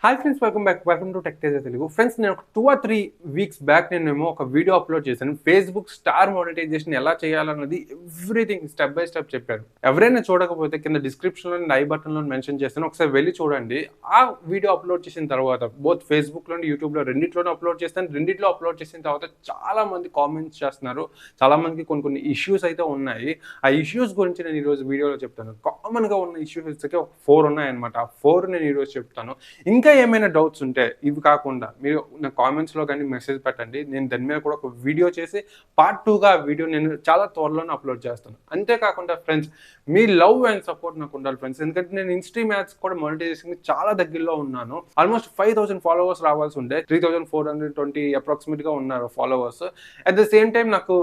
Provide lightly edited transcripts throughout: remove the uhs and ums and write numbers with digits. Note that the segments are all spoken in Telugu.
Hi friends, welcome to Teja Telugu. Friends, నేను 2 or 3 వీక్స్ బ్యాక్ నేను ఒక వీడియో అప్లోడ్ చేశాను. ఫేస్బుక్ స్టార్ మానిటైజేషన్ ఎలా చేయాలన్నది ఎవ్రీథింగ్ స్టెప్ బై స్టెప్ చెప్పాను. ఎవరైనా చూడకపోతే కింద డిస్క్రిప్షన్లో ఐ బటన్లో మెన్షన్ చేస్తాను, ఒకసారి వెళ్ళి చూడండి. ఆ వీడియో అప్లోడ్ చేసిన తర్వాత బోత్ ఫేస్బుక్లోని యూట్యూబ్లో రెండిట్లోనే అప్లోడ్ చేస్తాను. రెండిట్లో అప్లోడ్ చేసిన తర్వాత చాలా మంది కామెంట్స్ చేస్తున్నారు. చాలా మందికి కొన్ని ఇష్యూస్ అయితే ఉన్నాయి. ఆ ఇష్యూస్ గురించి నేను ఈరోజు వీడియోలో చెప్తాను. కామన్గా ఉన్న ఇష్యూస్ ఒక 4 ఉన్నాయన్నమాట. ఆ 4 నేను ఈరోజు చెప్తాను. ఇంకా ఏమైనా డౌట్స్ ఉంటే ఇవి కాకుండా మీరు నా కామెంట్స్లో కానీ మెసేజ్ పెట్టండి. నేను దాని మీద కూడా ఒక వీడియో చేసి పార్ట్ 2గా ఆ వీడియో నేను చాలా త్వరలోనే అప్లోడ్ చేస్తాను. అంతేకాకుండా friends, me love and support నాకు ఉండాలి ఫ్రెండ్స్. ఎందుకంటే నేను ఇన్స్ట్రీమ్ యాడ్స్ కూడా మానిటైజేషన్ చాలా దగ్గరలో ఉన్నాను. ఆల్మోస్ట్ 5,000 ఫాలోవర్స్ రావాల్సి ఉండే 3,420 అప్రాక్సిమేట్గా ఉన్నారు followers. At the same time నాకు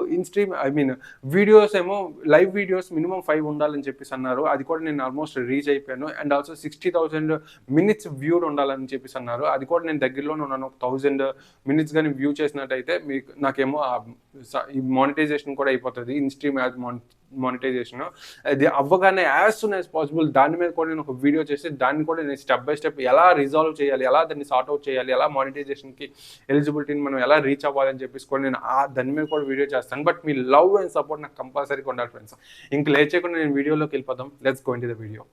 వీడియోస్ ఏమో లైవ్ వీడియోస్ మినిమం 5 ఉండాలని చెప్పేసి అన్నారు. అది కూడా నేను ఆల్మోస్ట్ రీచ్ అయిపోయాను. అండ్ ఆల్సో 60,000 మినిట్స్ వ్యూడ్ ఉండాలని చెప్పేసి అన్నారు. అది కూడా నేను దగ్గరలోనే ఉన్నాను. 1000 మినిట్స్ కానీ వ్యూ చేసినట్టయితే నాకేమో ఈ మానిటైజేషన్ కూడా అయిపోతుంది. ఇన్స్ట్రీమ్ యాడ్ మానిటైజేషన్ అది అవ్వగానే యాజ్ సూన్ యాజ్ పాసిబుల్ దాని మీద కూడా నేను ఒక వీడియో చేసి దాన్ని కూడా నేను స్టెప్ బై స్టెప్ ఎలా రిజాల్వ్ చేయాలి, ఎలా దాన్ని సార్ట్ అవుట్ చేయాలి, ఎలా మానిటైజేషన్కి ఎలిజిబిలిటీని మనం ఎలా రీచ్ అవ్వాలని చెప్పేసి కూడా నేను దాని మీద కూడా వీడియో చేస్తాను. But me love and support నాకు కంపల్సరీగా ఉండాలి ఫ్రెండ్స్. ఇంక లేట్ చేయకుండా నేను వీడియోలోకి వెళ్ళిపోదాం. Let's go into the video.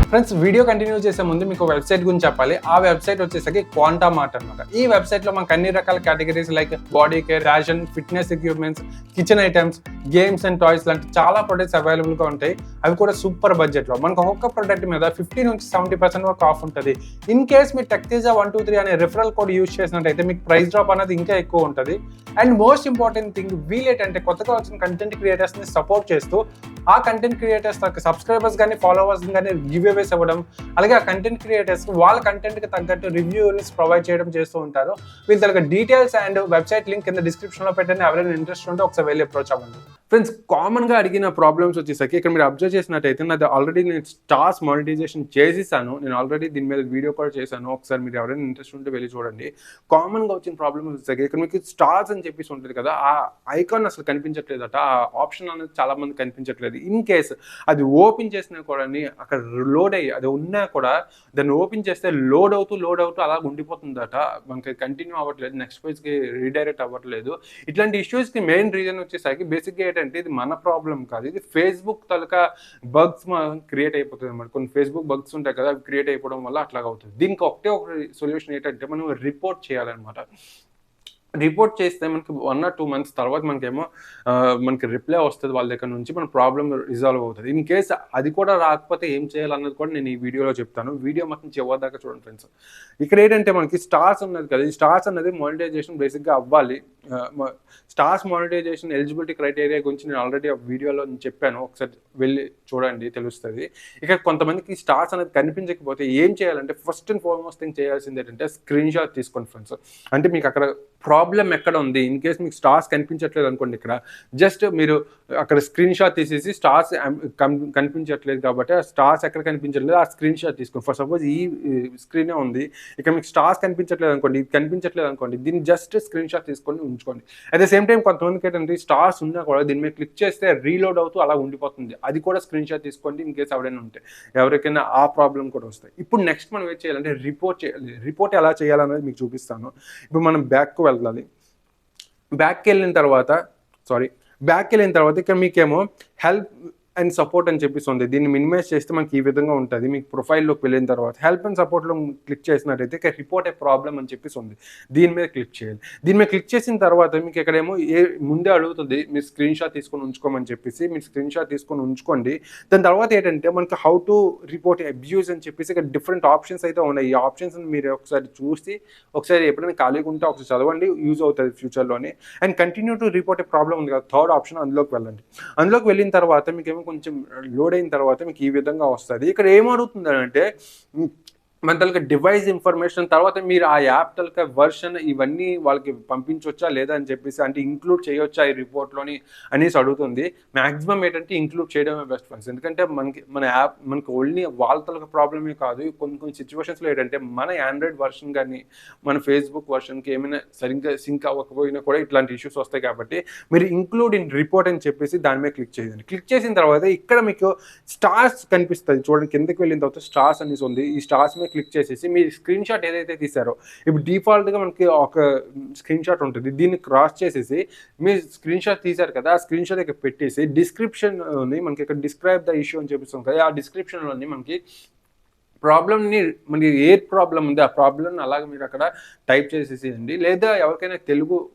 Friends, video continue చేసే ముందు మీకు వెబ్సైట్ గురించి చెప్పాలి. ఆ వెబ్సైట్ వచ్చేసరికి క్వాంటా మార్ట్ అనమాట. ఈ వెబ్సైట్ లో మనకు అన్ని రకాల categories like body care, fashion, fitness equipments, kitchen items, games and toys లాంటి చాలా ప్రొడక్ట్స్ అవైలబుల్ గా ఉంటాయి. అవి కూడా సూపర్ బడ్జెట్ లో. మనకు ఒక్కొక్క ప్రొడక్ట్ మీద 50 నుంచి 70% వరకు ఆఫ్ ఉంటుంది. ఇన్ కేస్ మీరు Teja 123 అనే రిఫరల్ కోడ్ యూజ్ చేసినట్టయితే మీకు ప్రైస్ డ్రాప్ అనేది ఇంకా ఎక్కువ ఉంటుంది. అండ్ మోస్ట్ ఇంపార్టెంట్ థింగ్, వీలేటంటే కొత్తగా వచ్చిన కంటెంట్ క్రియేటర్స్ ని సపోర్ట్ చేస్తూ ఆ కంటెంట్ క్రియేటర్స్ సబ్స్క్రైబర్స్ కానీ ఫాలోవర్స్ కానీ గివ్ అవేస్ ఇవ్వడం, అలాగే ఆ కంటెంట్ క్రియేటర్స్ వాళ్ళ కంటెంట్ కి తగ్గట్టు రివ్యూస్ ప్రొవైడ్ చేయడం చేస్తూ ఉంటారు. వీళ్ళ తగ్గ డీటెయిల్స్ అండ్ వెబ్సైట్ లింక్ కింద డిస్క్రిప్షన్ లో పెట్టండి. ఎవరైనా ఇంట్రెస్ట్ ఉంటే ఒకసారి వెళ్ళి అప్రోచ్ అవ్వండి. ఫ్రెండ్స్, కామన్ గా అడిగిన ప్రాబ్లమ్స్ వచ్చేసరికి ఇక్కడ మీరు అబ్జర్వ్ చేసినట్టయితే నాది ఆల్రెడీ నేను స్టార్స్ మానిటైజేషన్ చేసేసాను. నేను ఆల్రెడీ దీని మీద వీడియో కూడా చేశాను. ఒకసారి మీరు ఎవరైనా ఇంట్రెస్ట్ ఉంటే వెళ్ళి చూడండి. కామన్ గా వచ్చిన ప్రాబ్లమ్స్ వచ్చేసరికి ఇక్కడ మీకు స్టార్స్ అని చెప్పేసి ఉంటుంది కదా, ఆ ఐకాన్ అసలు కనిపించట్లేదట. ఆ ఆప్షన్ అనేది చాలా మంది కనిపించట్లేదు. ఇన్ కేస్ అది ఓపెన్ చేసినా కూడా అక్కడ లోడ్ అయ్యి అది ఉన్నా కూడా దాన్ని ఓపెన్ చేస్తే లోడ్ అవుతూ అలా ఉండిపోతుందట. మనకి కంటిన్యూ అవ్వట్లేదు, నెక్స్ట్ పేజ్కి రీడైరెక్ట్ అవ్వట్లేదు. ఇట్లాంటి ఇష్యూస్కి మెయిన్ రీజన్ వచ్చేసరికి బేసిక్గా ఏంటంటే ఇది మన ప్రాబ్లం కాదు, ఇది ఫేస్బుక్ తాలూకా బగ్స్ క్రియేట్ అయిపోతుంది అన్నమాట. కొన్ని ఫేస్బుక్ బగ్స్ ఉంటాయి కదా, అవి క్రియేట్ అయిపోవడం వల్ల అట్లాగా అవుతుంది. దీనికి ఒకటే ఒక సొల్యూషన్ ఏంటంటే మనం రిపోర్ట్ చేయాలన్నమాట. రిపోర్ట్ చేస్తే మనకి 1 or 2 months తర్వాత మనకి రిప్లై వస్తుంది వాళ్ళ దగ్గర నుంచి, మన ప్రాబ్లమ్ రిజాల్వ్ అవుతుంది. ఇన్ కేస్ అది కూడా రాకపోతే ఏం చేయాలన్నది కూడా నేను ఈ వీడియోలో చెప్తాను. వీడియో మొత్తం చివరి దాకా చూడండి ఫ్రెండ్స్. ఇక్కడ ఏంటంటే మనకి స్టార్స్ ఉన్నది కదా, ఈ స్టార్స్ అనేది మానిటైజేషన్ బేసిక్గా అవ్వాలి. స్టార్స్ మానిటైజేషన్ ఎలిజిబిలిటీ క్రైటీరియా గురించి నేను ఆల్రెడీ ఆ వీడియోలో చెప్పాను. ఒకసారి వెళ్ళి చూడండి, తెలుస్తుంది. ఇక కొంతమందికి స్టార్స్ అనేది కనిపించకపోతే ఏం చేయాలంటే ఫస్ట్ అండ్ ఫార్మోస్ట్ థింగ్ చేయాల్సింది ఏంటంటే స్క్రీన్ షాట్ తీసుకోండి ఫ్రెండ్స్. అంటే మీకు అక్కడ ప్రాబ్లం ఎక్కడ ఉంది, ఇన్ కేస్ మీకు స్టార్స్ కనిపించట్లేదు అనుకోండి, ఇక్కడ జస్ట్ మీరు అక్కడ స్క్రీన్ షాట్ తీసేసి స్టార్స్ కనిపించట్లేదు కాబట్టి ఆ స్టార్స్ ఎక్కడ కనిపించట్లేదు ఆ స్క్రీన్ షాట్ తీసుకోండి. ఫర్ సపోజ్ ఈ స్క్రీనే ఉంది, ఇక్కడ మీకు స్టార్స్ కనిపించట్లేదు అనుకోండి, ఇది కనిపించట్లేదు అనుకోండి, దీన్ని జస్ట్ స్క్రీన్ షాట్ తీసుకొని ఉంచుకోండి. అట్ ద సేమ్ టైం కొంతమందికి ఏంటంటే స్టార్స్ ఉన్నా కూడా దీని మీద క్లిక్ చేస్తే రీలోడ్ అవుతూ అలా ఉండిపోతుంది. అది కూడా స్క్రీన్ షాట్ తీసుకోండి ఇన్ కేస్ ఎవరైనా ఉంటే, ఎవరికైనా ఆ ప్రాబ్లం కూడా వస్తాయి. ఇప్పుడు నెక్స్ట్ మనం ఏం చేయాలంటే రిపోర్ట్ చేయాలి. రిపోర్ట్ ఎలా చేయాలనేది మీకు చూపిస్తాను. ఇప్పుడు మనం బ్యాక్కి వెళ్ళాలి. బ్యాక్కి వెళ్ళిన తర్వాత ఇక్కడ మీకేమో హెల్ప్ అండ్ సపోర్ట్ అని చెప్పేసి ఉంది. దీన్ని మినిమైజ్ చేస్తే మనకి ఈ విధంగా ఉంటుంది. మీకు ప్రొఫైల్లోకి వెళ్ళిన తర్వాత హెల్ప్ అండ్ సపోర్ట్లో క్లిక్ చేసినట్టయితే ఇక్కడ రిపోర్ట్ ఏ ప్రాబ్లం అని చెప్పేసి ఉంది. దీని మీద క్లిక్ చేయాలి. దీని మీద క్లిక్ చేసిన తర్వాత మీకు ఇక్కడేమో ముందే అడుగుతుంది మీరు స్క్రీన్ షాట్ తీసుకొని ఉంచుకోమని చెప్పేసి. మీరు స్క్రీన్ షాట్ తీసుకొని ఉంచుకోండి. దాని తర్వాత ఏంటంటే మనకి హౌ టు రిపోర్ట్ అబ్యూస్ అని చెప్పేసి ఇక్కడ డిఫరెంట్ ఆప్షన్స్ అయితే ఉన్నాయి. ఈ ఆప్షన్స్ మీరు ఒకసారి చూసి ఒకసారి ఎప్పుడైనా ఖాళీగా ఉంటే ఒకసారి చదవండి, యూజ్ అవుతుంది ఫ్యూచర్లోనే. అండ్ కంటిన్యూ టు రిపోర్ట్ ఏ ప్రాబ్లం ఉంది కదా, థర్డ్ ఆప్షన్, అందులోకి వెళ్ళండి. అందులోకి వెళ్ళిన తర్వాత మీకేమో కొంచెం లోడ్ అయిన తర్వాత మీకు ఈ విధంగా వస్తుంది. ఇక్కడ ఏమడుగుతుంది అంటే మన తాలూకా డివైస్ ఇన్ఫర్మేషన్, తర్వాత మీరు ఆ యాప్ తాలూకా వర్షన్ ఇవన్నీ వాళ్ళకి పంపించొచ్చా లేదా అని చెప్పేసి, అంటే ఇంక్లూడ్ చేయొచ్చా ఈ రిపోర్ట్‌లోని అనేసి అడుగుతుంది. మాక్సిమం ఏంటంటే ఇంక్లూడ్ చేయడమే బెస్ట్ ఫ్రెండ్స్. ఎందుకంటే మన యాప్ మనకి ఓన్లీ వాళ్ళ తాలూకా ప్రాబ్లమే కాదు. కొన్ని కొన్ని సిట్యుయేషన్స్‌లో ఏంటంటే మన ఆండ్రాయిడ్ వర్షన్ గాని, మన ఫేస్‌బుక్ వర్షన్‌కి ఏమైనా సరిగ్గా సింక్ అవ్వకపోయినా కూడా ఇట్లాంటి ఇష్యూస్ వస్తాయి కాబట్టి మీరు ఇంక్లూడ్ ఇన్ రిపోర్ట్ అని చెప్పేసి దాని మీద క్లిక్ చేయండి. క్లిక్ చేసిన తర్వాత ఇక్కడ మీకు స్టార్స్ కనిపిస్తది చూడండి. కిందకి వెళ్ళిన తర్వాత స్టార్స్ అనేసి ఉంది. ఈ స్టార్స్ మీద క్లిక్ చేసేసి మీ స్క్రీన్ షాట్ ఏదైతే తీసారో, ఇప్పుడు డిఫాల్ట్‌గా మనకి ఒక స్క్రీన్ షాట్ ఉంటుంది. దీన్ని క్రాస్ చేసేసి మీ స్క్రీన్ షాట్ తీశారు కదా! ఆ స్క్రీన్ షాట్ ఇక్కడ పెట్టేసి డిస్క్రిప్షన్‌లోని మనకి ఇక్కడ డిస్క్రైబ్ ద ఇష్యూ అని చెప్పేసి కదా! ఆ డిస్క్రిప్షన్‌లోని మనకి ప్రాబ్లమ్‌ని మనకి ఏ ప్రాబ్లమ్ ఉంది ఆ ప్రాబ్లమ్‌ని అలాగే మీరు అక్కడ టైప్ చేసేసేయండి. లేదా ఎవరికైనా తెలుగులో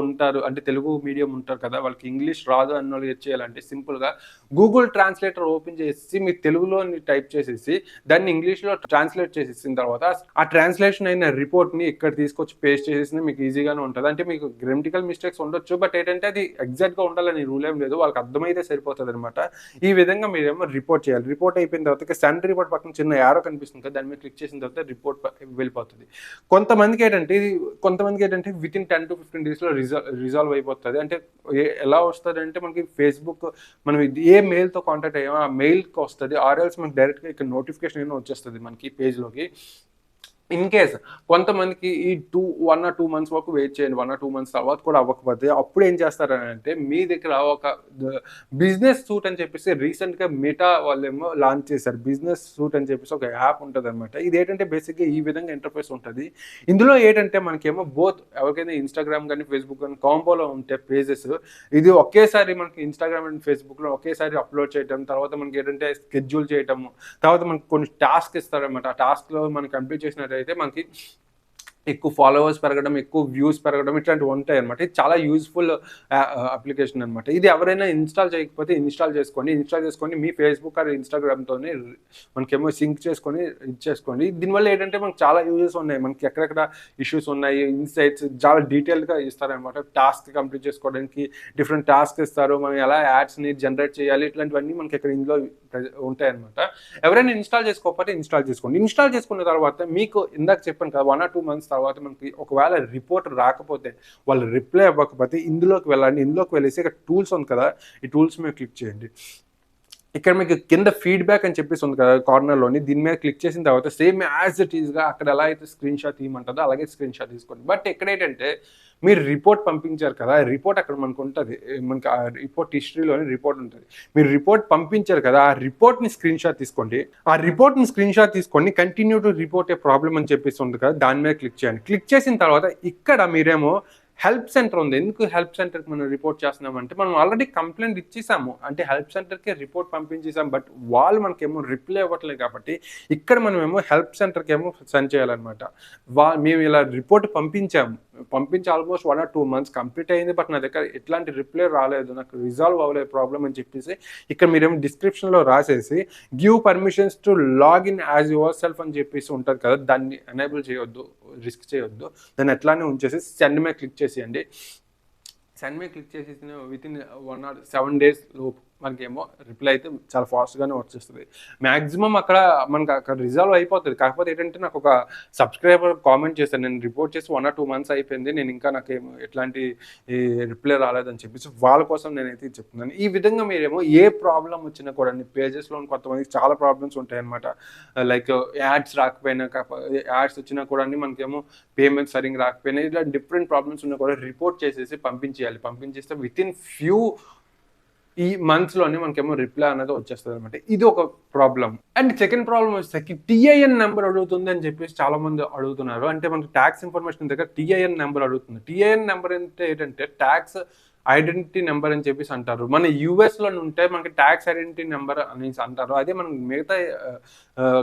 ఉంటారు అంటే తెలుగు మీడియం ఉంటారు కదా! వాళ్ళకి ఇంగ్లీష్ రాదు అన్నోళ్ళు ఏం చేయాలంటే సింపుల్‌గా గూగుల్ ట్రాన్స్‌లేటర్ ఓపెన్ చేసేసి మీరు తెలుగులోని టైప్ చేసేసి దాన్ని ఇంగ్లీష్‌లో ట్రాన్స్‌లేట్ చేసేసిన తర్వాత ఆ ట్రాన్స్‌లేషన్ అయిన రిపోర్ట్‌ని ఇక్కడ తీసుకొచ్చి పేస్ట్ చేసేసినా మీకు ఈజీగానే ఉంటది. అంటే మీకు గ్రామటికల్ మిస్టేక్స్ ఉండొచ్చు. బట్ ఏంటంటే అది ఎగ్జాక్ట్‌గా ఉండాలని రూల్ ఏం లేదు. వాళ్ళకి అర్థమైతే సరిపోతదనమాట. ఈ విధంగా మీరేమో రిపోర్ట్ చేయాలి. రిపోర్ట్ అయిపోయిన తర్వాత సెండ్ రిపోర్ట్ పక్కన చిన్న యారో కనిపిస్తుంది కదా! దాని మీద క్లిక్ చేసిన తర్వాత రిపోర్ట్ వెళ్ళిపోతది. కొంతమందికి ఏంటంటే వితిన్ 10-15 డేస్‌లో రిజాల్వ్ అయిపోతది. అంటే ఎలా వస్తదంటే మనకి ఫేస్‌బుక్ మనం ఏ మెయిల్‌తో కాంటాక్ట్ అయ్యామో ఆ మెయిల్‌కి వస్తది. ఆర్ ఎల్స్ మనకి డైరెక్ట్‌గా ఇక్కడ నోటిఫికేషన్ అయినా వచ్చేస్తది మనకి పేజ్‌లోకి. ఇన్ కేస్ కొంతమందికి ఈ 1 ఆర్ 2 మంత్స్ వరకు వెయిట్ చేయండి. 1 ఆర్ 2 మంత్స్ తర్వాత కూడా అవ్వకపోతే అప్పుడు ఏం చేస్తారనంటే మీ దగ్గర ఒక బిజినెస్ సూట్ అని చెప్పేసి రీసెంట్‌గా మెటా వాళ్ళేమో లాంచ్ చేశారు. బిజినెస్ సూట్ అని చెప్పేసి ఒక యాప్ ఉంటదనమాట. ఇదేంటంటే బేసిక్‌గా ఈ విధంగా ఇంటర్‌ఫేస్ ఉంటది. ఇందులో ఏంటంటే మనకేమో బోత్ ఎవరికైనా ఇన్‌స్టాగ్రామ్ గాని, ఫేస్‌బుక్ గాని కాంబోలో ఉంటే పేజెస్ ఇది ఒకేసారి మనకి ఇన్‌స్టాగ్రామ్ అండ్ ఫేస్‌బుక్‌లో ఒకేసారి అప్‌లోడ్ చేయటం, తర్వాత మనకేంటంటే స్కెడ్యూల్ చేయటము, తర్వాత మనకు కొన్ని టాస్క్ ఇస్తారనమాట. ఆ టాస్క్‌లో మనం కంప్లీట్ చేసినట్టయితే మనకి ఎక్కువ ఫాలోవర్స్ పెరగడం, ఎక్కువ వ్యూస్ పెరగడం ఇట్లాంటివి ఉంటాయన్నమాట. ఇది చాలా యూజ్‌ఫుల్ అప్లికేషన్ అనమాట. ఇది ఎవరైనా ఇన్‌స్టాల్ చేయకపోతే ఇన్‌స్టాల్ చేసుకోండి. ఇన్‌స్టాల్ చేసుకొని మీ ఫేస్‌బుక్ ఆర్ ఇన్‌స్టాగ్రామ్‌తోని మనకేమో సింక్ చేసుకొని చేసుకోండి. దీనివల్ల ఏంటంటే మనకు చాలా యూజెస్ ఉన్నాయి. మనకి ఎక్కడెక్కడ ఇష్యూస్ ఉన్నాయి, ఇన్‌సైట్స్ చాలా డీటెయిల్డ్‌గా ఇస్తారనమాట. టాస్క్ కంప్లీట్ చేసుకోవడానికి డిఫరెంట్ టాస్క్ ఇస్తారు. మనం ఎలా యాడ్స్‌ని జనరేట్ చేయాలి ఇట్లాంటివన్నీ మనకి ఇక్కడ ఇందులో ఉంటాయన్నమాట. ఎవరైనా ఇన్‌స్టాల్ చేసుకోకపోతే ఇన్‌స్టాల్ చేసుకోండి. ఇన్‌స్టాల్ చేసుకున్న తర్వాత మీకు ఇందాక చెప్పాను కదా! 1 ఆర్ 2 మంత్స్ తర్వాత మనకి ఒకవేళ రిపోర్ట్ రాకపోతే, వాళ్ళు రిప్లై అవ్వకపోతే ఇందులోకి వెళ్ళండి. ఇందులోకి వెళ్ళేసి ఇక్కడ టూల్స్ ఉంది కదా! ఈ టూల్స్ మీద క్లిక్ చేయండి. ఇక్కడ మీకు కింద ఫీడ్‌బ్యాక్ అని చెప్పేసి ఉంది కదా! కార్నర్‌లోని దీని మీద క్లిక్ చేసిన తర్వాత సేమ్ యాజ్ ఇట్ ఈస్‌గా అక్కడ ఎలా అయితే స్క్రీన్ షాట్ తీయమంటదో అలాగే స్క్రీన్ షాట్ తీసుకోండి. బట్ ఇక్కడేంటంటే మీరు రిపోర్ట్ పంపించారు కదా! రిపోర్ట్ అక్కడ మనకుంటది. మనకి ఆ రిపోర్ట్ హిస్టరీలోని రిపోర్ట్ ఉంటది. మీరు రిపోర్ట్ పంపించారు కదా! ఆ రిపోర్ట్‌ని స్క్రీన్ షాట్ తీసుకోండి. ఆ రిపోర్ట్‌ని స్క్రీన్ షాట్ తీసుకొని continue to report A problem అని చెప్పేసి ఉంది కదా! దాని మీద క్లిక్ చేయండి. క్లిక్ చేసిన తర్వాత ఇక్కడ మీరేమో హెల్ప్ సెంటర్ ఉంది. ఎందుకు హెల్ప్ సెంటర్‌కి మనం రిపోర్ట్ చేస్తున్నామంటే, మనం ఆల్రెడీ కంప్లెయింట్ ఇచ్చేసాము. అంటే హెల్ప్ సెంటర్‌కే రిపోర్ట్ పంపించేసాం. బట్ వాళ్ళు మనకేమో రిప్లై ఇవ్వట్లేదు కాబట్టి, ఇక్కడ మనమేమో హెల్ప్ సెంటర్‌కేమో సెండ్ చేయాలన్నమాట. మేము ఇలా రిపోర్ట్ పంపించాము. పంపించి ఆల్మోస్ట్ 1 ఆర్ 2 మంత్స్ కంప్లీట్ అయింది. బట్ నా దగ్గర ఎట్లాంటి రిప్లై రాలేదు. నాకు రిజాల్వ్ అవ్వలేదు ప్రాబ్లమ్ అని చెప్పేసి, ఇక్కడ మీరేమో డిస్క్రిప్షన్‌లో రాసేసి give permissions to login as your self అని చెప్పేసి ఉంటది కదా! దాన్ని ఎనేబుల్ చేయొద్దు. రిస్క్ చేయొద్దు. దాన్ని అట్లానే ఉంచేసి సెండ్ మీద క్లిక్ చేసేయండి. సెండ్ మీద క్లిక్ చేసేసిన వితిన్ 1 ఆర్ 7 డేస్ లోపు మనకేమో రిప్లై అయితే చాలా ఫాస్ట్‌గానే వచ్చేస్తది. మాక్సిమం మనకు అక్కడ రిజాల్వ్ అయిపోతది. కాకపోతే ఏంటంటే నాకొక సబ్‌స్క్రైబర్ కామెంట్ చేశారు. నేను రిపోర్ట్ చేసి 1 ఆర్ 2 మంత్స్ అయిపోయింది. నేను ఇంకా నాకేమో ఎట్లాంటి రిప్లై రాలేదని చెప్పేసి వాళ్ళ కోసం నేనైతే ఇది చెప్తున్నాను. ఈ విధంగా మీరేమో ఏ ప్రాబ్లమ్ వచ్చినా కూడాని పేజెస్‌లో కొంతమందికి చాలా ప్రాబ్లమ్స్ ఉంటాయన్నమాట. లైక్ యాడ్స్ రాకపోయినా యాడ్స్ వచ్చినా కూడాని మనకేమో పేమెంట్ సరిగ్గా రాకపోయినా ఇలా డిఫరెంట్ ప్రాబ్లమ్స్ ఉన్నా కూడా రిపోర్ట్ చేసేసి పంపించేయాలి. పంపించేస్తే వితిన్ ఫ్యూ ఈ మంత్స్‌లోనే మనకేమో రిప్లై అనేది వచ్చేస్తదనమాట. ఇది ఒక ప్రాబ్లమ్. అండ్ సెకండ్ ప్రాబ్లమ్ వచ్చేసరికి టీఐఎన్ నంబర్ అడుగుతుంది అని చెప్పేసి చాలా మంది అడుగుతున్నారు. అంటే మనకి టాక్స్ ఇన్ఫర్మేషన్ దగ్గర టీఐఎన్ నంబర్ అడుగుతుంది. టీఐఎన్ నంబర్ అంటే ఏంటంటే టాక్స్ ఐడెంటిటీ నంబర్ అని చెప్పేసి అంటారు. మన యూఎస్‌లో ఉంటే మనకి టాక్స్ ఐడెంటిటీ నంబర్ అనేసి అంటారు. అదే మనం మిగతా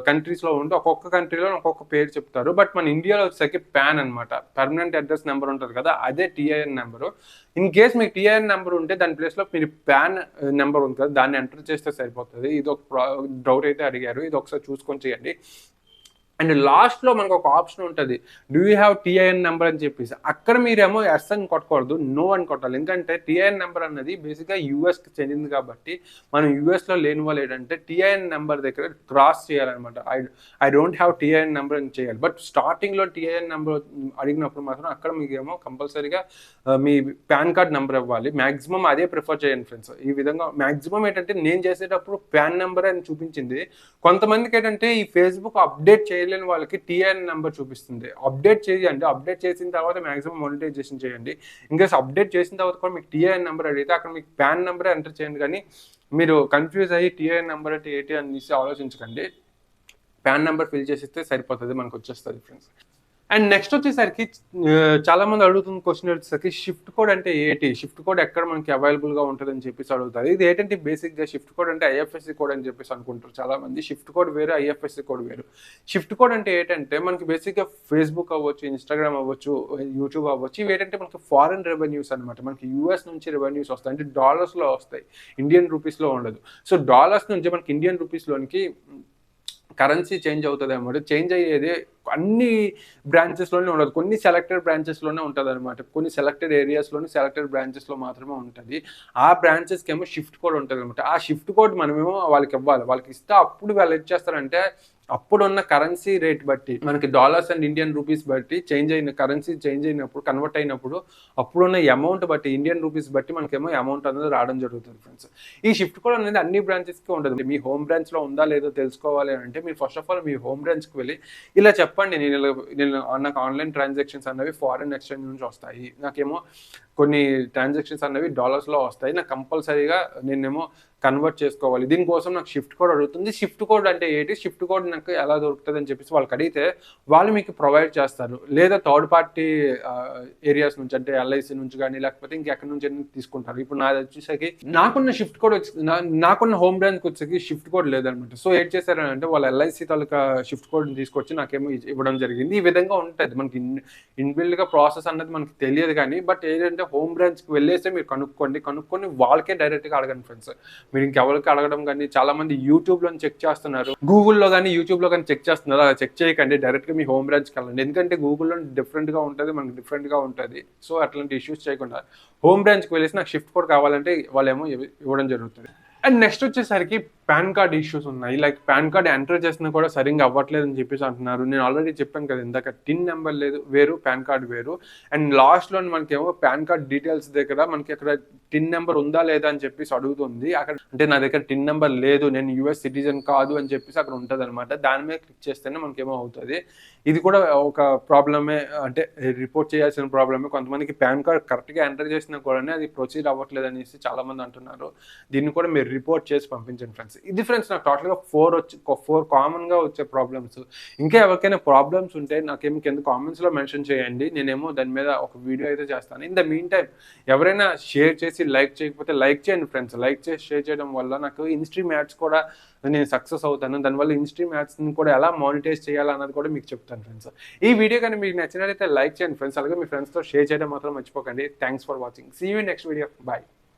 కంట్రీస్‌లో ఉంటే ఒక్కొక్క కంట్రీలో ఒక్కొక్క పేరు చెప్తారు. బట్ మన ఇండియాలో వచ్చేసరికి పాన్ అనమాట. పర్మనెంట్ అడ్రెస్ నంబర్ ఉంటది కదా! అదే టీఐఎన్ నంబరు. ఇన్ కేస్ మీకు టీఐఎన్ నంబర్ ఉంటే దాని ప్లేస్‌లో మీరు పాన్ నంబర్ ఉంది కదా! దాన్ని ఎంటర్ చేస్తే సరిపోతది. ఇదొక డౌట్ అయితే అడిగారు. ఇది ఒకసారి చూసుకొని చేయండి. అండ్ లాస్ట్లో మనకు ఒక ఆప్షన్ ఉంటుంది, do you have TIN number అని చెప్పేసి. అక్కడ మీరేమో ఎస్ అని కొట్టకూడదు, నో అని కొట్టాలి. ఎందుకంటే టీఐఎన్ నెంబర్ అన్నది బేసిక్గా యూఎస్కి చెందింది కాబట్టి మనం యూఎస్లో లేని వాళ్ళు ఏంటంటే టీఐఎన్ నెంబర్ దగ్గర క్రాస్ చేయాలన్నమాట. I don't have TIN number అని చేయాలి. బట్ స్టార్టింగ్లో టీఐఎన్ నెంబర్ అడిగినప్పుడు మాత్రం అక్కడ మీకేమో కంపల్సరీగా మీ పాన్ కార్డ్ నెంబర్ ఇవ్వాలి. మ్యాక్సిమం అదే ప్రిఫర్ చేయండి ఫ్రెండ్స్. ఈ విధంగా మ్యాక్సిమం ఏంటంటే నేను చేసేటప్పుడు పాన్ నెంబర్ అని చూపించింది. కొంతమందికి ఏంటంటే ఈ ఫేస్బుక్ అప్డేట్ చేయలేని వాళ్ళకి టీఐఎన్ నెంబర్ చూపిస్తుంది. అప్డేట్ చేయండి, అప్డేట్ చేసిన తర్వాత మ్యాక్సిమం మానిటైజేషన్ చేయండి. ఇంకేస్ అప్డేట్ చేసిన తర్వాత కూడా మీకు టీఐఎన్ నెంబర్ అడిగితే అక్కడ మీకు పాన్ నెంబర్ ఎంటర్ చేయండి. కానీ మీరు కన్ఫ్యూజ్ అయ్యి టీఐఎన్ నెంబర్ అంటే ఏంటి అనేసి ఆలోచించకండి. పాన్ నెంబర్ ఫిల్ చేసిస్తే సరిపోతుంది, మనకు వచ్చేస్తుంది ఫ్రెండ్స్. అండ్ నెక్స్ట్ వచ్చేసరికి చాలా మంది అడుగుతున్న క్వశ్చన్ వచ్చేసరికి షిఫ్ట్ కోడ్ అంటే ఏంటి, షిఫ్ట్ కోడ్ ఎక్కడ మనకి అవైలబుల్గా ఉంటుంది అని చెప్పేసి అడుగుతారు. ఇది ఏంటంటే బేసిక్గా షిఫ్ట్ కోడ్ అంటే ఐఎఫ్ఎస్సి కోడ్ అని చెప్పేసి అనుకుంటారు చాలా మంది. షిఫ్ట్ కోడ్ వేరు, ఐఎఫ్ఎస్సి కోడ్ వేరు. షిఫ్ట్ కోడ్ అంటే ఏంటంటే మనకి బేసిక్గా ఫేస్బుక్ అవ్వచ్చు, ఇన్స్టాగ్రామ్ అవ్వచ్చు, యూట్యూబ్ అవ్వచ్చు, ఇవి ఏంటంటే మనకి ఫారెన్ రెవెన్యూస్ అనమాట. మనకి యూఎస్ నుంచి రెవెన్యూస్ వస్తాయి, అంటే డాలర్స్లో వస్తాయి, ఇండియన్ రూపీస్లో ఉండదు. సో డాలర్స్ నుంచి మనకి ఇండియన్ రూపీస్లోనికి కరెన్సీ చేంజ్ అవుతుంది అనమాట. చేంజ్ అయ్యేది అన్ని బ్రాంచెస్లోనే ఉండదు, కొన్ని సెలెక్టెడ్ బ్రాంచెస్లోనే ఉంటుంది అనమాట. కొన్ని సెలెక్టెడ్ ఏరియాస్లోని సెలెక్టెడ్ బ్రాంచెస్లో మాత్రమే ఉంటుంది. ఆ బ్రాంచెస్కి ఏమో షిఫ్ట్ కోడ్ ఉంటుంది అనమాట. ఆ షిఫ్ట్ కోడ్ మనమేమో వాళ్ళకి ఇవ్వాలి. వాళ్ళకి ఇస్తే అప్పుడు వాళ్ళు ఏం చేస్తారంటే అప్పుడున్న కరెన్సీ రేట్ బట్టి మనకి డాలర్స్ అండ్ ఇండియన్ రూపీస్ బట్టి చేంజ్ అయిన కరెన్సీ చేంజ్ అయినప్పుడు కన్వర్ట్ అయినప్పుడు అప్పుడున్న అమౌంట్ బట్టి ఇండియన్ రూపీస్ బట్టి మనకేమో అమౌంట్ అనేది రావడం జరుగుతుంది ఫ్రెండ్స్. ఈ షిఫ్ట్ కోడ్ అనేది అన్ని బ్రాంచెస్కి ఉంటుంది. మీ హోమ్ బ్రాంచ్లో ఉందా లేదో తెలుసుకోవాలి అంటే మీరు first of all me home బ్రాంచ్కి వెళ్ళి ఇలా చెప్పండి, నేను నాకు ఆన్లైన్ ట్రాన్సాక్షన్స్ అనేవి ఫారిన్ ఎక్స్చేంజ్ నుంచి వస్తాయి, నాకేమో కొన్ని ట్రాన్సాక్షన్స్ అనేవి డాలర్స్లో వస్తాయి, నాకు కంపల్సరీగా నేనేమో కన్వర్ట్ చేసుకోవాలి, దీనికోసం నాకు షిఫ్ట్ కోడ్ అడుగుతుంది. షిఫ్ట్ కోడ్ అంటే ఏంటి, షిఫ్ట్ కోడ్ నాకు ఎలా దొరుకుతుంది అని చెప్పేసి వాళ్ళకి అడిగితే వాళ్ళు మీకు ప్రొవైడ్ చేస్తారు. లేదా థర్డ్ పార్టీ ఏరియాస్ నుంచి అంటే ఎల్ఐసి నుంచి కానీ లేకపోతే ఇంకెక్కడి నుంచి తీసుకుంటారు. ఇప్పుడు నాది వచ్చేసరికి నాకున్న షిఫ్ట్ కోడ్ నాకున్న హోమ్ బ్రాంచ్కి వచ్చేసరికి షిఫ్ట్ కోడ్ లేదనమాట. సో ఏం చేశారంటే వాళ్ళు ఎల్ఐసి తాలూకా షిఫ్ట్ కోడ్ని తీసుకొచ్చి నాకేమో ఇవ్వడం జరిగింది. ఈ విధంగా ఉంటుంది మనకి ఇన్బిల్డ్గా ప్రాసెస్ అన్నది మనకి తెలియదు. కానీ బట్ ఏంటంటే హోమ్ బ్రాంచ్కి వెళ్ళేస్తే మీరు కనుక్కొని వాళ్ళకే డైరెక్ట్గా అడగండి ఫ్రెండ్స్. మీరు ఇంకెవరికి అడగడం కానీ చాలా మంది యూట్యూబ్లో చెక్ చేస్తున్నారు, గూగుల్లో కానీ యూట్యూబ్లో కానీ చెక్ చేస్తున్నారు. అలా చెక్ చేయకండి, డైరెక్ట్గా మీ హోమ్ బ్రాంచ్కి వెళ్ళండి. ఎందుకంటే గూగుల్లో డిఫరెంట్గా ఉంటుంది, మనకి డిఫరెంట్గా ఉంటుంది. సో అట్లాంటి ఇష్యూస్ చేయకుండా హోమ్ బ్రాంచ్కి వెళ్ళేసి నాకు షిఫ్ట్ కోడ్ కావాలంటే వాళ్ళేమో ఇవ్వడం జరుగుతుంది. అండ్ నెక్స్ట్ వచ్చేసరికి పాన్ కార్డ్ ఇష్యూస్ ఉన్నాయి. లైక్ పాన్ కార్డ్ ఎంటర్ చేసినా కూడా సరిగ్గా అవ్వట్లేదు అని చెప్పేసి అంటున్నారు. నేను ఆల్రెడీ చెప్పాను కదా ఇందాక, టిన్ నెంబర్ లేదు వేరు, పాన్ కార్డ్ వేరు. అండ్ లాస్ట్లో మనకేమో పాన్ కార్డ్ డీటెయిల్స్ దగ్గర మనకి అక్కడ టిన్ నెంబర్ ఉందా లేదా అని చెప్పేసి అడుగుతుంది. అక్కడ అంటే నా దగ్గర టిన్ నెంబర్ లేదు, నేను యూఎస్ సిటిజన్ కాదు అని చెప్పేసి అక్కడ ఉంటుంది అనమాట. దాని మీద క్లిక్ చేస్తేనే మనకేమో అవుతుంది. ఇది కూడా ఒక ప్రాబ్లమే, అంటే రిపోర్ట్ చేయాల్సిన ప్రాబ్లమే. కొంతమందికి పాన్ కార్డ్ కరెక్ట్గా ఎంటర్ చేసినా కూడా అది ప్రొసీడ్ అవ్వట్లేదు అనేసి చాలామంది అంటున్నారు. దీన్ని కూడా మీరు రిపోర్ట్ చేసి పంపించండి ఫ్రెండ్స్. ఇది ఫ్రెండ్స్ నాకు టోటల్గా ఫోర్ కామన్గా వచ్చే ప్రాబ్లమ్స్. ఇంకా ఎవరికైనా ప్రాబ్లమ్స్ ఉంటే నాకేమో కింద కామెంట్స్లో మెన్షన్ చేయండి, నేనేమో దాని మీద ఒక వీడియో అయితే చేస్తాను. ఇన్ ద మీన్ టైం ఎవరైనా షేర్ చేసి లైక్ చేయకపోతే లైక్ చేయండి ఫ్రెండ్స్. లైక్ చేసి షేర్ చేయడం వల్ల నాకు ఇన్స్ట్రీమ్ యాడ్స్ కూడా నేను సక్సెస్ అవుతాను. దానివల్ల ఇన్స్ట్రీమ్ యాడ్స్ని కూడా ఎలా మానిటైజ్ చేయాలన్నది కూడా మీకు చెప్తాను ఫ్రెండ్స్. ఈ వీడియో కానీ మీకు నచ్చినట్లయితే లైక్ చేయండి ఫ్రెండ్స్. అలాగే మీ ఫ్రెండ్స్తో షేర్ చేయడం మాత్రం మర్చిపోకండి. Thanks for watching. See you next video. Bye.